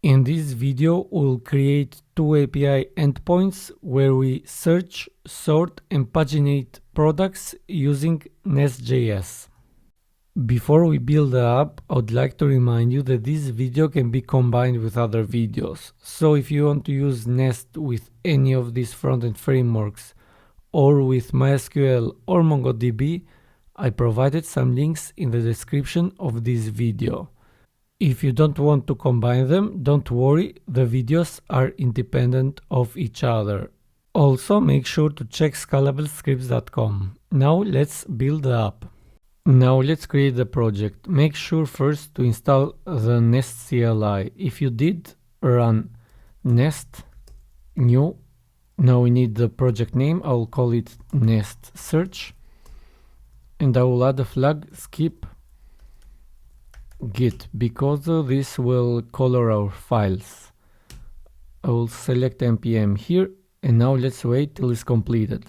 In this video, we'll create two API endpoints where we search, sort, and paginate products using NestJS. Before we build the app, I would like to remind you that this video can be combined with other videos. So if you want to use Nest with any of these frontend frameworks or with MySQL or MongoDB, I provided some links in the description of this video. If you don't want to combine them, don't worry, the videos are independent of each other. Also, make sure to check scalablescripts.com. Now let's build the app. Now let's create the project. Make sure first to install the Nest CLI. If you did, run nest new. Now we need the project name. I'll call it Nest Search. And I will add a flag skip git because this will color our files. I will select npm here, and now let's wait till it's completed.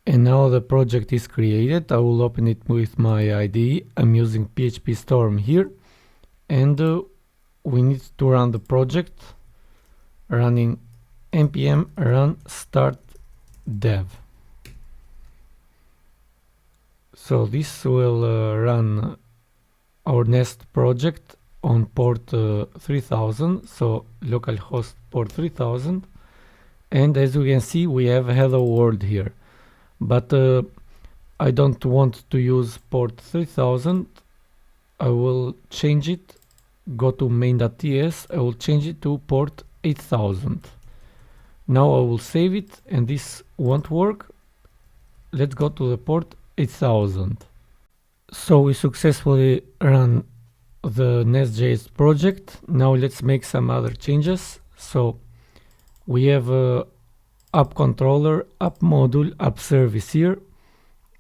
And now the project is created. I will open it with my IDE. I'm using PHP Storm here, and we need to run the project running npm run start dev. So this will run our Nest project on port 3000, so localhost port 3000, and as you can see we have hello world here, but I don't want to use port 3000. I will change it, go to main.ts, I will change it to port 8000. Now I will save it, and this won't work. Let's go to the port 8000. So we successfully ran the NestJS project. Now let's make some other changes. So we have a app controller, app module, app service here,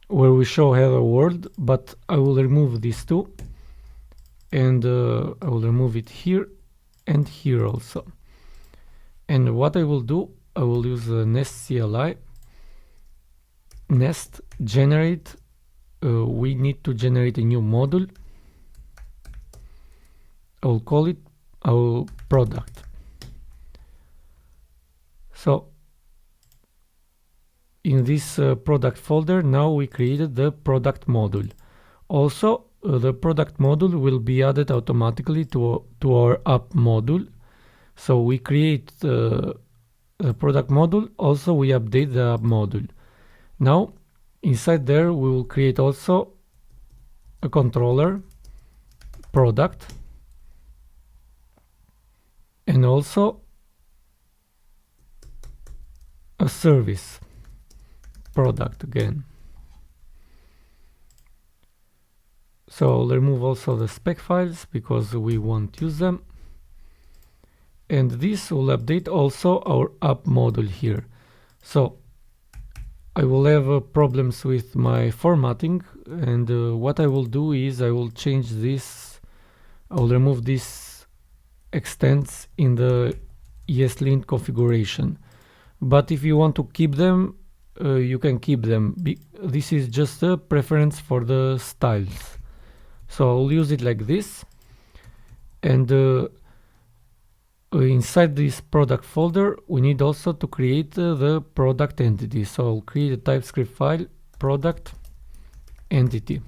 where we show hello world, but I will remove these two, and I will remove it here and here also. And what I will do, I will use the Nest CLI, Nest generate. We need to generate a new module. I will call it our product. So in this product folder, now we created the product module. Also, the product module will be added automatically to our app module. So we create the product module, also we update the app module. Now inside there we will create also a controller product, and also a service product again. So I'll remove also the spec files because we won't use them, and this will update also our app module here. So I will have problems with my formatting, and what I will do is I will change this. I will remove this extents in the ESLint configuration, but if you want to keep them, you can keep them. This is just a preference for the styles, so I'll use it like this. And inside this product folder we need also to create the product entity. So I'll create a TypeScript file, product entity,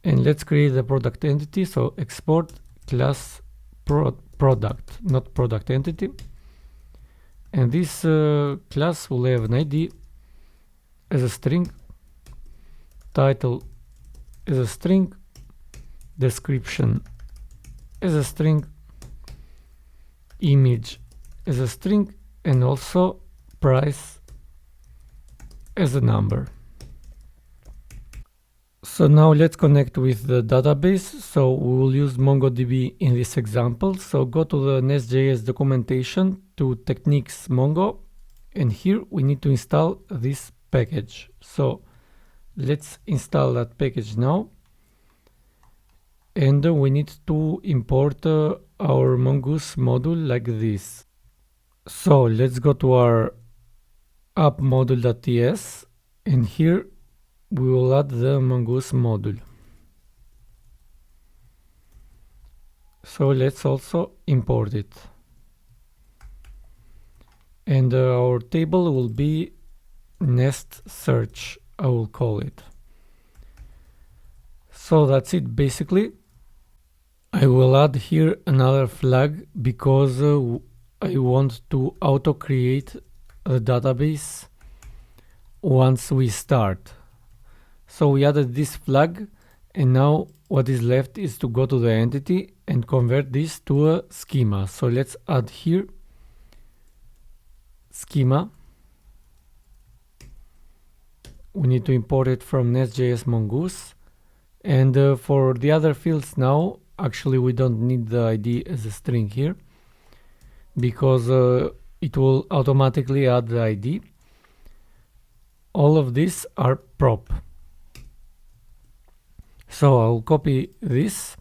and let's create the product entity. So export class product, not product entity, and this class will have an ID as a string, title as a string, description as a string, image as a string, and also price as a number. So now let's connect with the database. So we will use MongoDB in this example. So go to the NestJS documentation to techniques Mongo, and here we need to install this package. So let's install that package now, and we need to import our Mongoose module like this. So let's go to our app module.ts, and here we will add the Mongoose module. So let's also import it. And our table will be nest search, I will call it. So that's it basically. I will add here another flag because I want to auto create a database once we start. So we added this flag, and now what is left is to go to the entity and convert this to a schema. So let's add here schema. We need to import it from NestJS Mongoose. And for the other fields now, actually we don't need the ID as a string here because it will automatically add the ID. All of these are prop. So I'll copy this,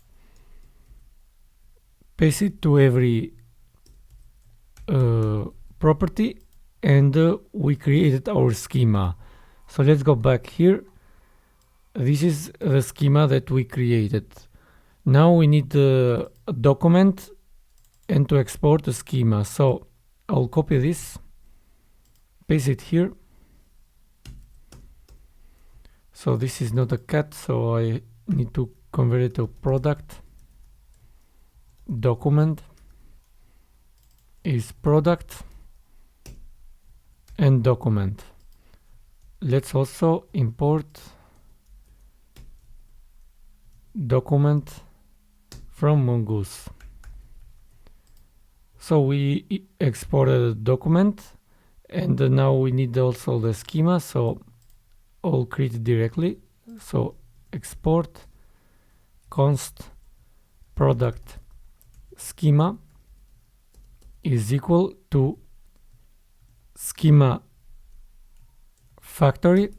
paste it to every property, and we created our schema. So let's go back here. This is the schema that we created. Now we need a document and to export the schema. So I'll copy this, paste it here. So this is not a cat, so I need to convert it to product. Document is product and document. Let's also import document from Mongoose. So we exported a document, and now we need also the schema, so I'll create it directly. So export const product schema is equal to schema factory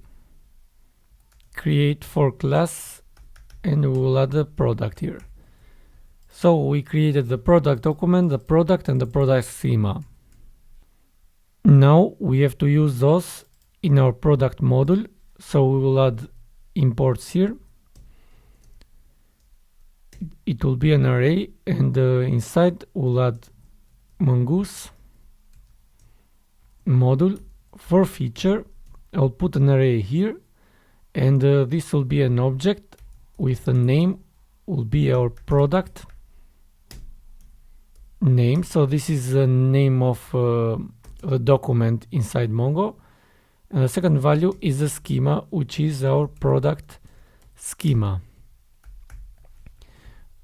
create for class, and we will add the product here. So we created the product document, the product, and the product schema. Now we have to use those in our product module. So we will add imports here. It will be an array, and inside we'll add Mongoose module for feature. I'll put an array here, and this will be an object with a name, will be our product name. So this is the name of the document inside Mongo, and the second value is the schema, which is our product schema.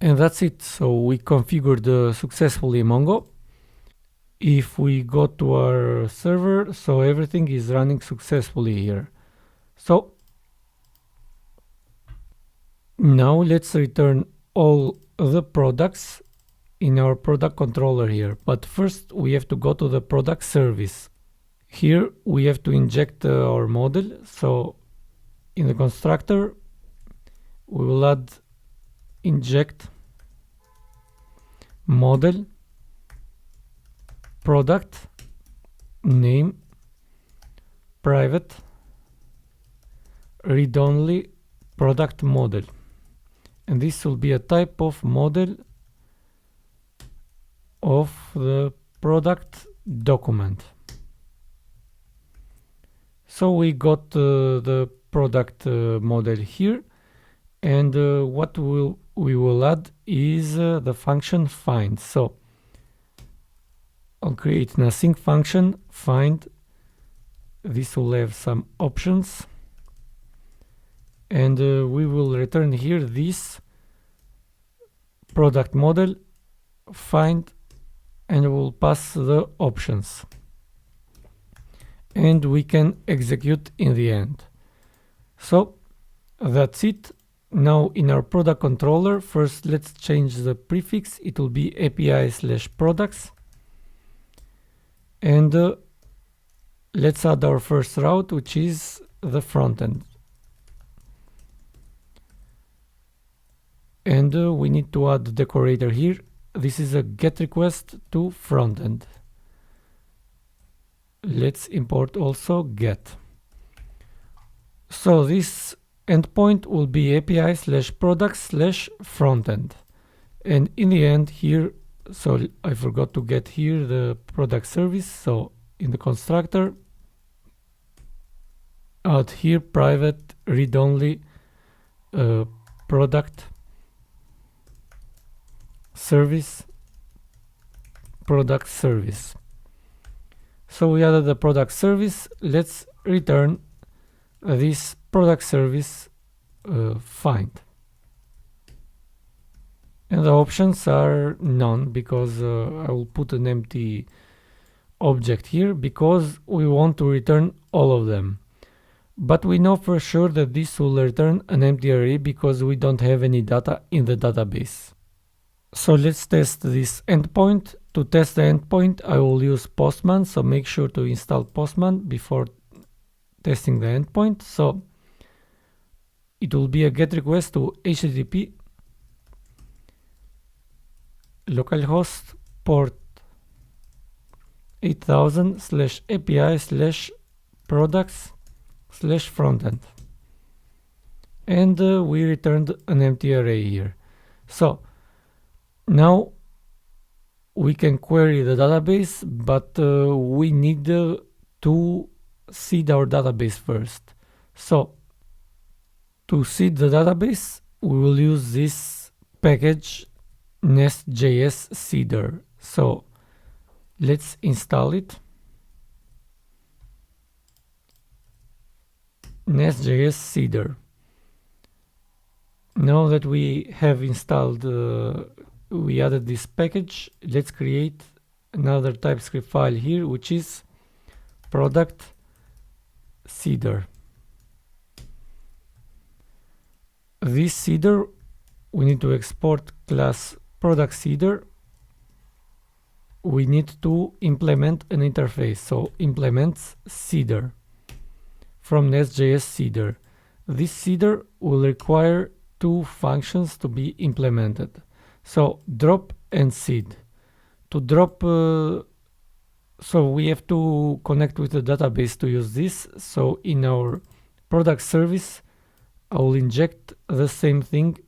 And that's it. So we configured successfully Mongo. If we go to our server, so everything is running successfully here. So now let's return all the products in our product controller here. But first we have to go to the product service. Here we have to inject our model. So in the constructor, we will add inject model product name private read-only product model, and this will be a type of model of the product document. So we got the product model here, and what we will add is the function find. So I'll create an async function find. This will have some options, and we will return here this product model find, and we'll pass the options, and we can execute in the end. So that's it. Now in our product controller, first let's change the prefix. It will be API/products, and let's add our first route, which is the frontend. And we need to add the decorator here. This is a GET request to frontend. Let's import also GET. So this endpoint will be API/products/frontend. And in the end here, so I forgot to get here the product service. So in the constructor, add here private read-only product service. So we added the product service. Let's return this product service find. And the options are none, because I will put an empty object here because we want to return all of them. But we know for sure that this will return an empty array because we don't have any data in the database. So let's test this endpoint. To test the endpoint, I will use Postman, so make sure to install Postman before testing the endpoint. So it will be a GET request to HTTP localhost port 8000/API/products/frontend, and we returned an empty array here. So now we can query the database, but we need to seed our database first. So to seed the database, we will use this package NestJS Seeder. So let's install it. NestJS Seeder. Now that we have installed, we added this package, let's create another TypeScript file here, which is product seeder. This seeder, we need to export class product seeder. We need to implement an interface, so implements seeder from NestJS Seeder. This seeder will require two functions to be implemented. So drop and seed. To drop, so we have to connect with the database to use this. So in our product service, I will inject the same thing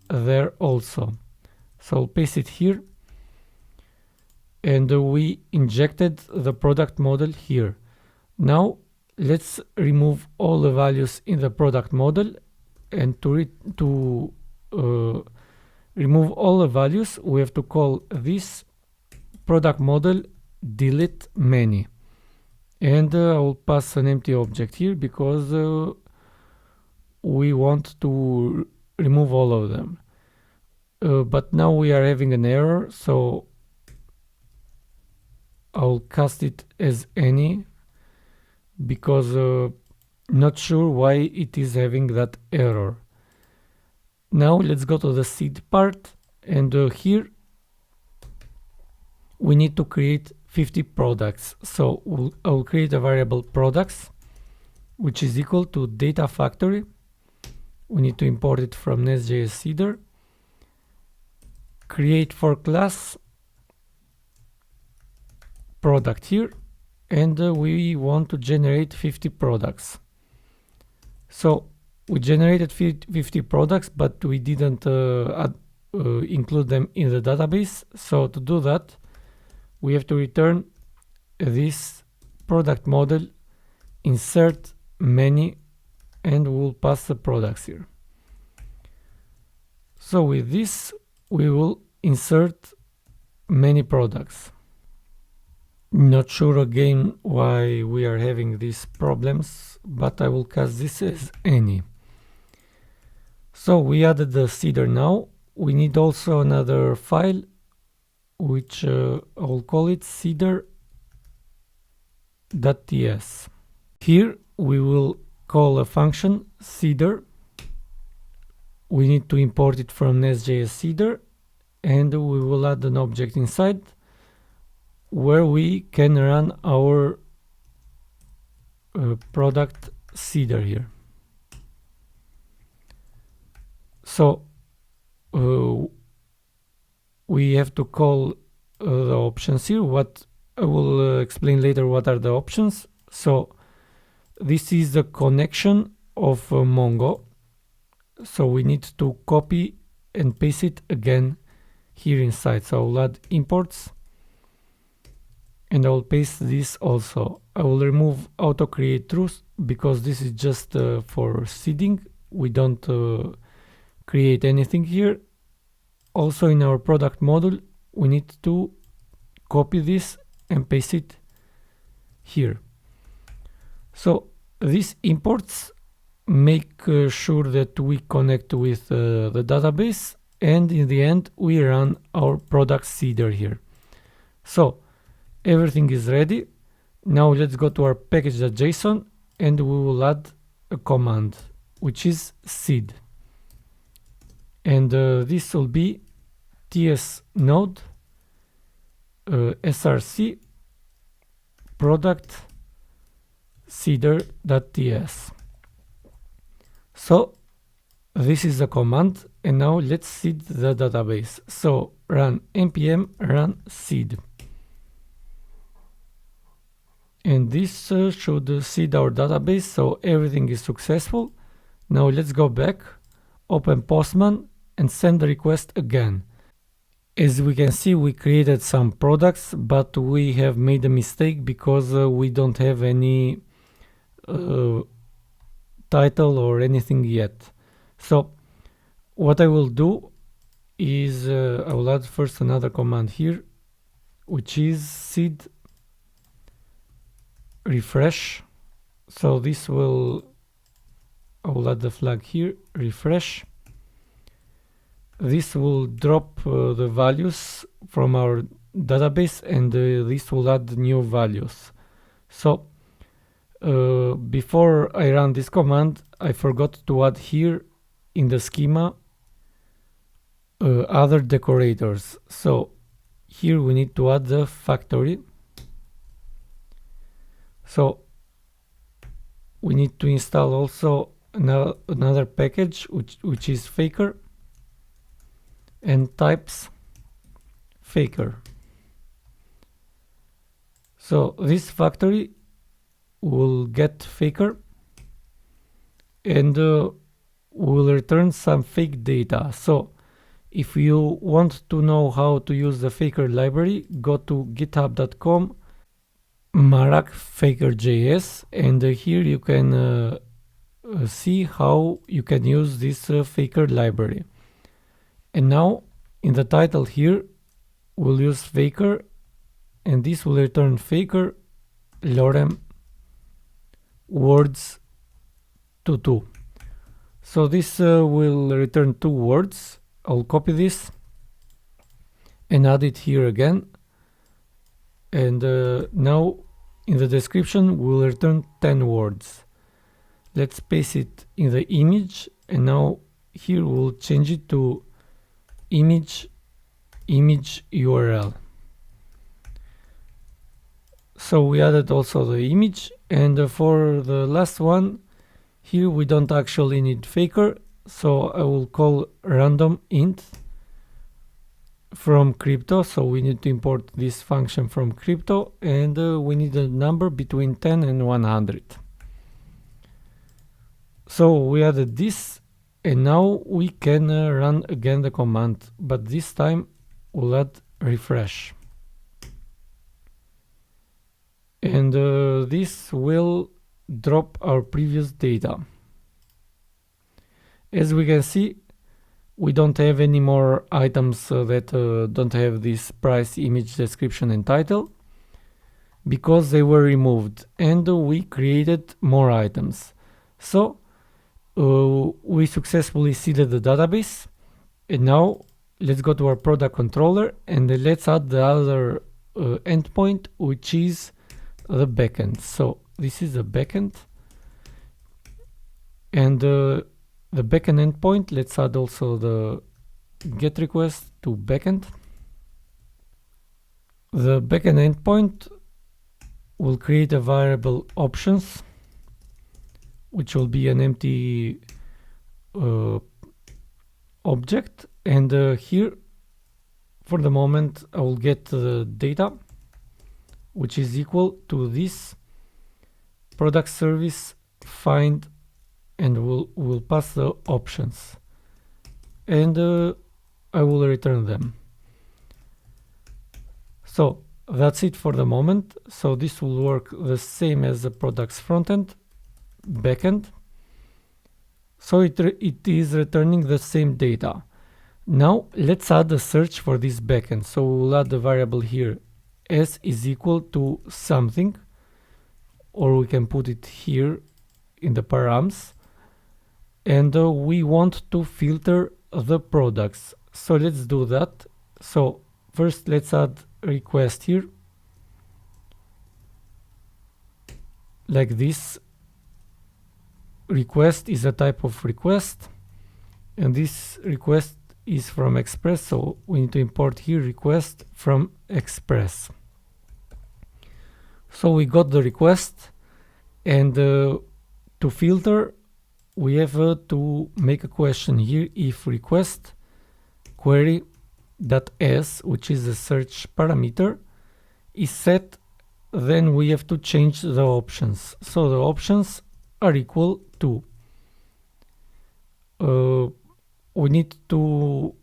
there also. So I'll paste it here. And we injected the product model here. Now let's remove all the values in the product model, and to remove all the values, we have to call this product model delete many, and I will pass an empty object here because we want to remove all of them. But now we are having an error, so I'll cast it as any because not sure why it is having that error. Now let's go to the seed part, and here we need to create 50 products. So I'll create a variable products, which is equal to data factory. We need to import it from NestJS Seeder. Create for class product here, and we want to generate 50 products. So we generated 50 products, but we didn't include them in the database. So to do that, we have to return this product model, insert many, and we'll pass the products here. So with this, we will insert many products. Not sure again why we are having these problems, but I will cast this as any. So we added the seeder now. We need also another file, which I'll call it seeder.ts. Here we will call a function seeder. We need to import it from NestJS Seeder, and we will add an object inside where we can run our product seeder here. So we have to call the options here. What I will explain later what are the options. So this is the connection of Mongo. So we need to copy and paste it again here inside. So I will add imports and I will paste this also. I will remove auto create truth because this is just for seeding. We don't create anything here. Also in our product module, we need to copy this and paste it here. So these imports make sure that we connect with the database, and in the end we run our product seeder here. So everything is ready. Now let's go to our package.json and we will add a command which is seed, and this will be ts node src product seeder.ts. So this is the command, and now let's seed the database. So run npm run seed, and this should seed our database, so everything is successful. Now let's go back, open Postman and send the request again. As we can see, we created some products, but we have made a mistake because we don't have any title or anything yet. So what I will do is I will add first another command here, which is seed refresh. So this will, I will add the flag here, refresh. This will drop the values from our database, and this will add new values. So before I run this command, I forgot to add here in the schema other decorators. So here we need to add the factory. So we need to install also another package which is faker, and types faker. So this factory will get faker and will return some fake data. So if you want to know how to use the faker library, go to github.com marak faker.js, and here you can see how you can use this faker library. And now in the title here we'll use faker, and this will return faker lorem words to 2. So this will return 2 words. I'll copy this and add it here again, and now in the description we'll return 10 words. Let's paste it in the image, and now here we'll change it to image URL. So we added also the image, and for the last one here we don't actually need faker, so I will call random int from crypto. So we need to import this function from crypto, and we need a number between 10 and 100. So we added this, and now we can run again the command, but this time we'll add refresh, and this will drop our previous data. As we can see, we don't have any more items that don't have this price, image, description and title, because they were removed, and we created more items. So we successfully seeded the database, and now let's go to our product controller and let's add the other endpoint, which is the backend. So this is the backend, and the backend endpoint, let's add also the get request to backend. The backend endpoint will create a variable options, which will be an empty object, and here for the moment I will get the data, which is equal to this product service find, and we'll pass the options, and I will return them. So that's it for the moment. So this will work the same as the product's frontend, backend. So it is returning the same data. Now let's add a search for this backend. So we'll add the variable here s is equal to something, or we can put it here in the params, and we want to filter the products. So let's do that. So first let's add request here like this. Request is a type of request, and this request is from Express, so we need to import here request from Express. So we got the request, and to filter we have to make a question here. If request query.s, which is the search parameter, is set, then we have to change the options. So the options are equal to we need to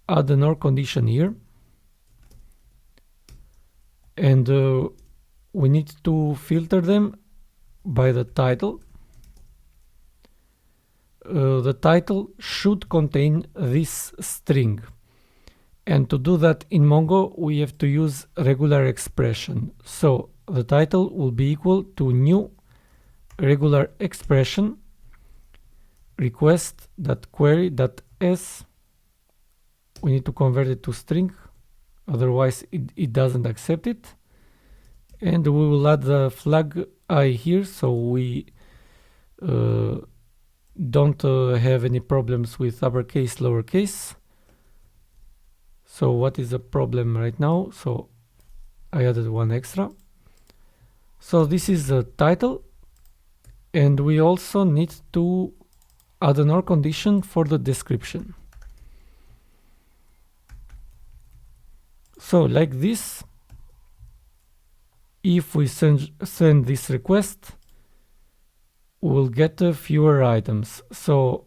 add an OR condition here, and we need to filter them by the title. The title should contain this string, and to do that in Mongo we have to use regular expression. So the title will be equal to new regular expression request.query.s. we need to convert it to string, otherwise it doesn't accept it, and we will add the flag I here, so we don't have any problems with uppercase, lowercase. So what is the problem right now? So I added one extra. So this is the title, and we also need to add an OR condition for the description. So like this, if we send this request, we'll get fewer items. So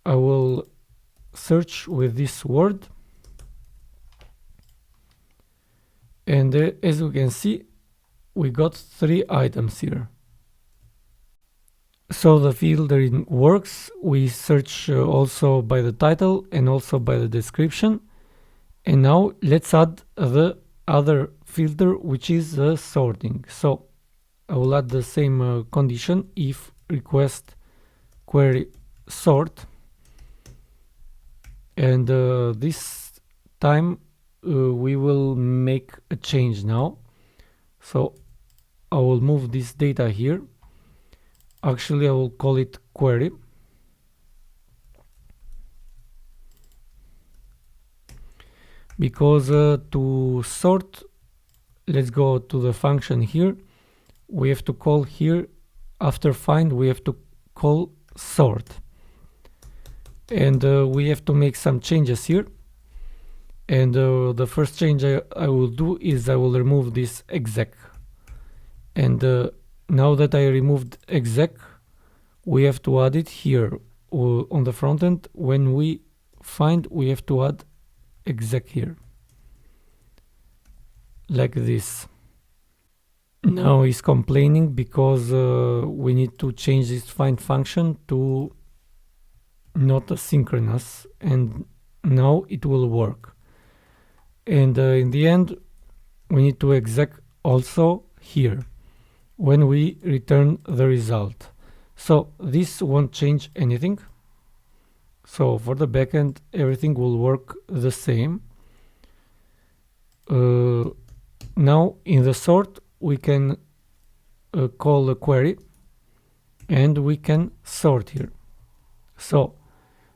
I will search with this word, and as you can see, we got 3 items here. So the filtering works. We search also by the title and also by the description. And now let's add the other filter, which is the sorting. So I will add the same condition, if request query sort, and this time we will make a change now. So I will move this data here. Actually, I will call it query, because to sort, let's go to the function here. We have to call here, after find we have to call sort, and we have to make some changes here. And the first change I will do is I will remove this exec, and now that I removed exec, we have to add it here on the front end. When we find, we have to add exec here like this. Now he's complaining because we need to change this find function to not asynchronous, and now it will work. And in the end, we need to exec also here when we return the result. So this won't change anything. So for the backend, everything will work the same. Now in the sort, we can call a query, and we can sort here. So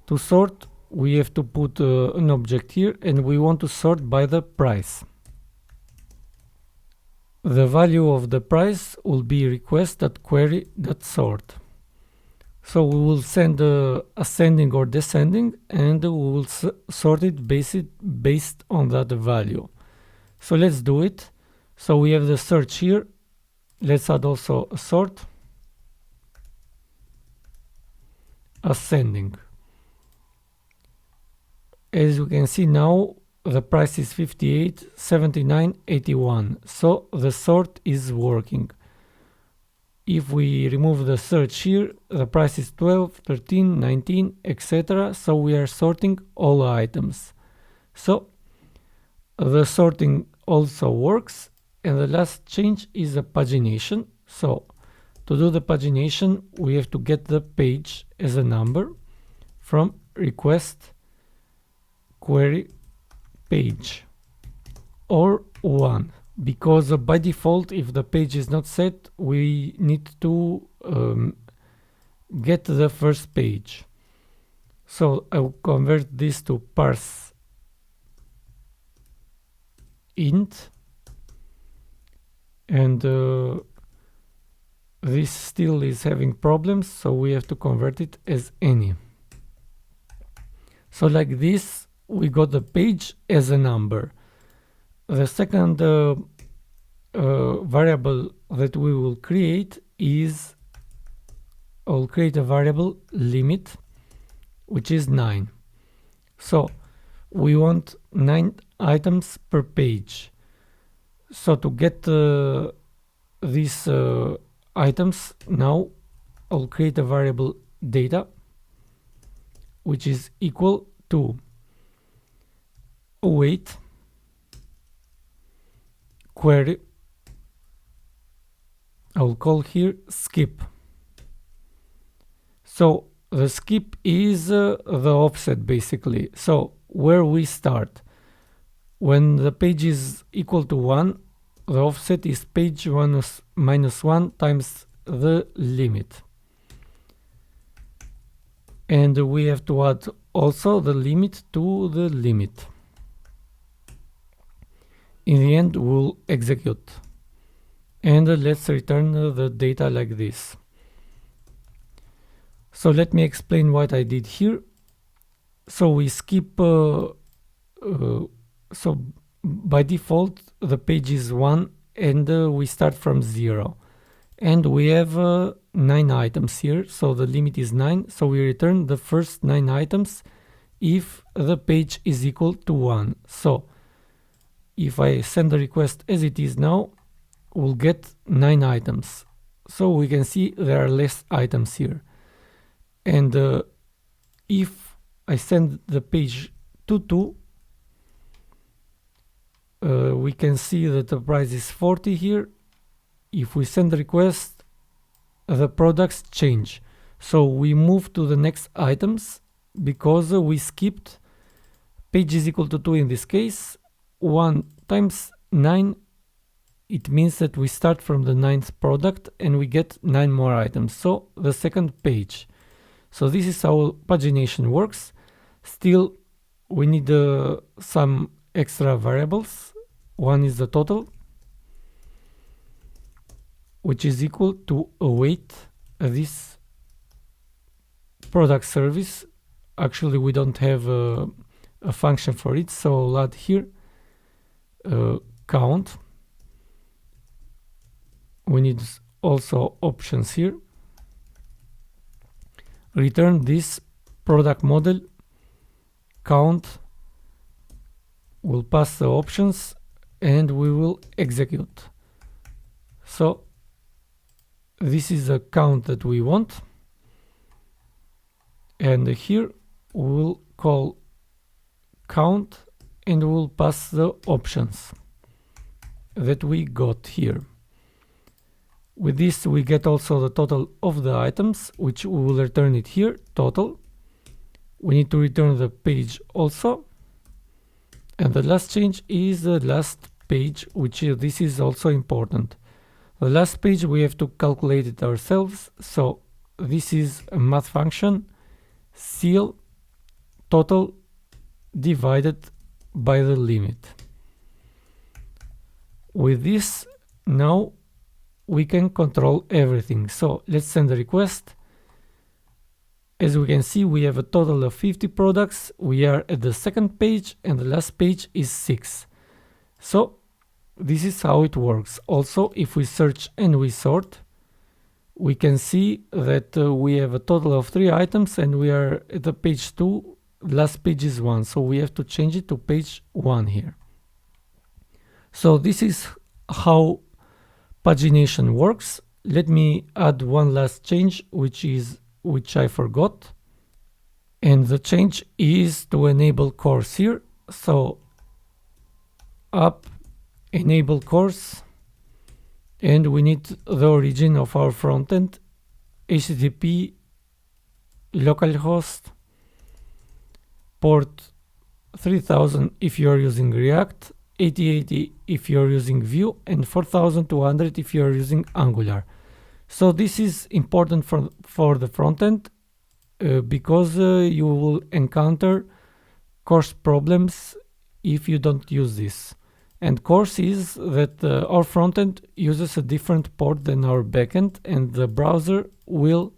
to sort, we have to put an object here, and we want to sort by the price. The value of the price will be request.query.sort. So we will send ascending or descending, and we will sort it based on that value. So let's do it. So we have the search here. Let's add also a sort, ascending. As you can see now, the price is 58, 79, 81. So the sort is working. If we remove the search here, the price is 12, 13, 19, etc. So we are sorting all items. So the sorting also works. And the last change is the pagination. So to do the pagination, we have to get the page as a number from request query page or 1, because by default, if the page is not set, we need to get the first page. So I will convert this to parse int, and this still is having problems, so we have to convert it as any. So like this, we got the page as a number. The second variable that we will create is, I'll create a variable limit, which is 9. So we want 9 items per page. So to get these items, now I'll create a variable data, which is equal to await query. I'll call here skip. So the skip is the offset, basically. So where we start, when the page is equal to 1, the offset is page minus 1 times the limit. And we have to add also the limit to the limit. In the end, we'll execute. And let's return the data like this. So let me explain what I did here. So we skip, so by default, the page is 1 and we start from 0. And we have 9 items here, so the limit is 9. So we return the first 9 items if the page is equal to 1. So if I send the request as it is now, we'll get 9 items. So we can see there are less items here. And if I send the page to 2, we can see that the price is 40 here. If we send the request, the products change. So we move to the next items because we skipped page is equal to 2 in this case. 1 times 9, it means that we start from the 9th product and we get 9 more items. So the second page. So this is how pagination works. Still, we need some extra variables. One is the total, which is equal to await this product service. Actually, we don't have a function for it, so I'll add here count. We need also options here. Return this product model count. We'll pass the options and we will execute. So this is the count that we want. And here we'll call count and we'll pass the options that we got here. With this, we get also the total of the items, which we will return it here, total. We need to return the page also. And the last change is the last page, which this is also important. The last page, we have to calculate it ourselves. So this is a math function, ceil total divided by the limit. With this, now we can control everything. So let's send a request. As we can see, we have a total of 50 products. We are at the second page and the last page is 6. So this is how it works. Also, if we search and we sort, we can see that we have a total of 3 items and we are at the page 2 last page is 1, so we have to change it to page 1 here. So this is how pagination works. Let me add one last change, which I forgot. And the change is to enable course here. So app enable course, and we need the origin of our frontend, HTTP localhost port 3000 if you are using React, 8080 if you are using Vue, and 4200 if you are using Angular. So this is important for the frontend because you will encounter course problems if you don't use this. And course is that our frontend uses a different port than our backend, and the browser will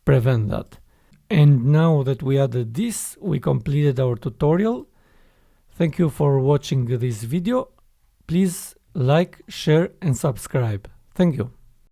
prevent that. And now that we added this, we completed our tutorial. Thank you for watching this video. Please like, share, and subscribe. Thank you.